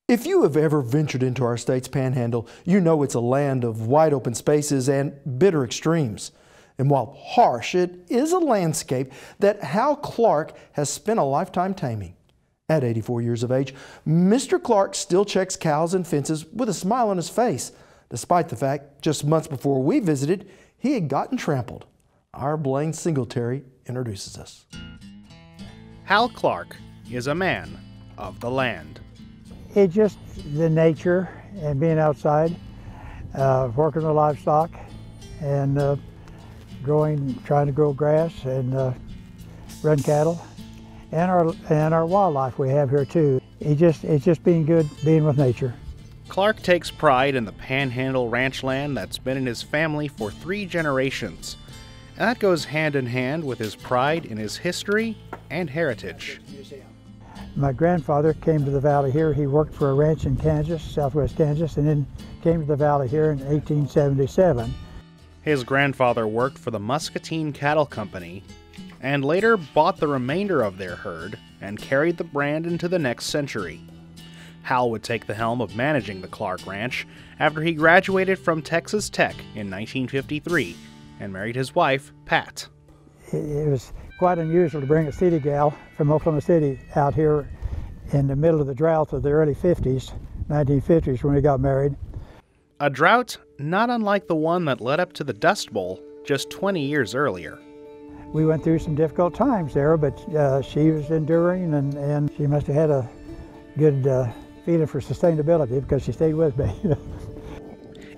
If you have ever ventured into our state's panhandle, you know it's a land of wide open spaces and bitter extremes. And while harsh, it is a landscape that Hal Clark has spent a lifetime taming. At 84 years of age, Mr. Clark still checks cows and fences with a smile on his face, despite the fact just months before we visited, he had gotten trampled. Our Blaine Singletary introduces us. Hal Clark is a man of the land. It's just the nature and being outside, working with livestock and trying to grow grass and run cattle, and our wildlife we have here too. It's just being good, being with nature. Clark takes pride in the panhandle ranch land that's been in his family for 3 generations. And that goes hand in hand with his pride in his history and heritage. My grandfather came to the valley here. He worked for a ranch in Kansas, southwest Kansas, and then came to the valley here in 1877. His grandfather worked for the Muscatine Cattle Company and later bought the remainder of their herd and carried the brand into the next century. Hal would take the helm of managing the Clark Ranch after he graduated from Texas Tech in 1953 and married his wife, Pat. It was quite unusual to bring a city gal from Oklahoma City out here in the middle of the drought of the early 50s, 1950s, when we got married. A drought not unlike the one that led up to the Dust Bowl just 20 years earlier. We went through some difficult times there, but she was enduring, and she must have had a good feeling for sustainability because she stayed with me.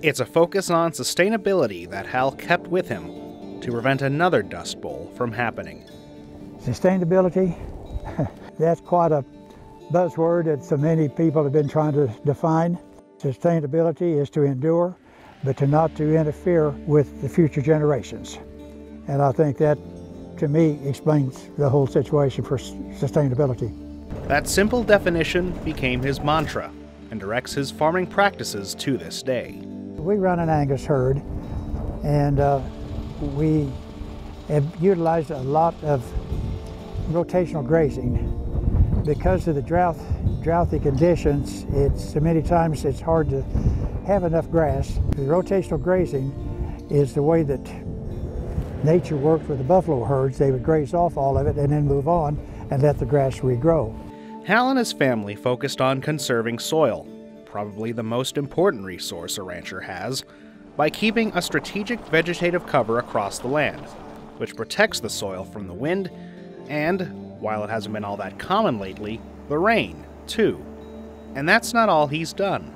It's a focus on sustainability that Hal kept with him to prevent another Dust Bowl from happening. Sustainability, that's quite a buzzword that so many people have been trying to define. Sustainability is to endure, but not to interfere with the future generations. And I think that, to me, explains the whole situation for sustainability. That simple definition became his mantra and directs his farming practices to this day. We run an Angus herd, and we have utilized a lot of rotational grazing. Because of the drouthy conditions, many times it's hard to have enough grass. The rotational grazing is the way that nature worked with the buffalo herds. They would graze off all of it and then move on and let the grass regrow. Hal and his family focused on conserving soil, probably the most important resource a rancher has, by keeping a strategic vegetative cover across the land, which protects the soil from the wind and, while it hasn't been all that common lately, the rain, too. And that's not all he's done.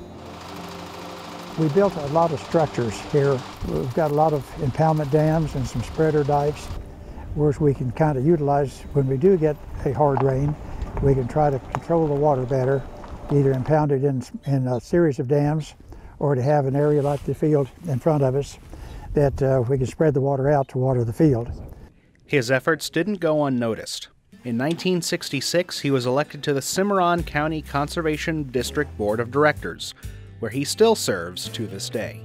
We built a lot of structures here. We've got a lot of impoundment dams and some spreader dikes, which we can kind of utilize when we do get a hard rain. We can try to control the water better, either impound it in a series of dams or to have an area like the field in front of us that we can spread the water out to water the field. His efforts didn't go unnoticed. In 1966, he was elected to the Cimarron County Conservation District Board of Directors, where he still serves to this day.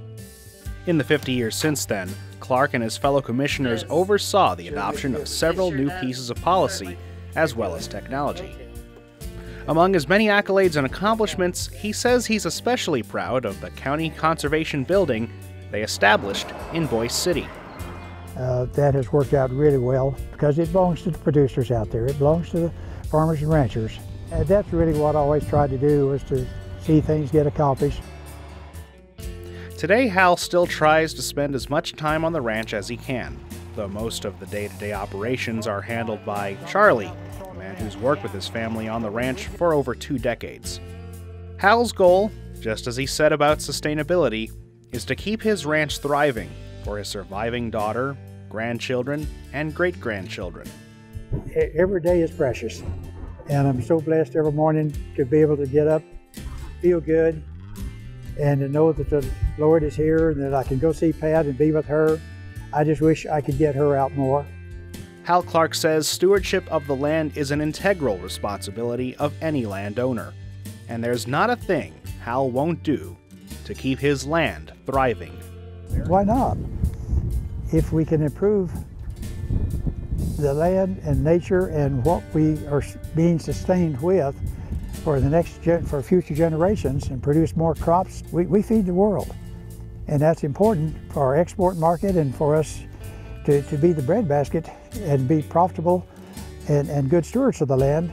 In the 50 years since then, Clark and his fellow commissioners oversaw the adoption of several new pieces of policy as well as technology. Among his many accolades and accomplishments, he says he's especially proud of the county conservation building they established in Boise City. That has worked out really well because it belongs to the producers out there. It belongs to the farmers and ranchers. And that's really what I always tried to do, was to see things get accomplished. Today, Hal still tries to spend as much time on the ranch as he can, though most of the day-to-day operations are handled by Charlie, a man who's worked with his family on the ranch for over 2 decades. Hal's goal, just as he said about sustainability, is to keep his ranch thriving for his surviving daughter, grandchildren, and great-grandchildren. Every day is precious, and I'm so blessed every morning to be able to get up, feel good, and to know that the Lord is here and that I can go see Pat and be with her. I just wish I could get her out more. Hal Clark says stewardship of the land is an integral responsibility of any landowner, and there's not a thing Hal won't do to keep his land thriving. Why not? If we can improve the land and nature and what we are being sustained with, for for future generations and produce more crops, we feed the world. And that's important for our export market and for us to be the breadbasket and be profitable and good stewards of the land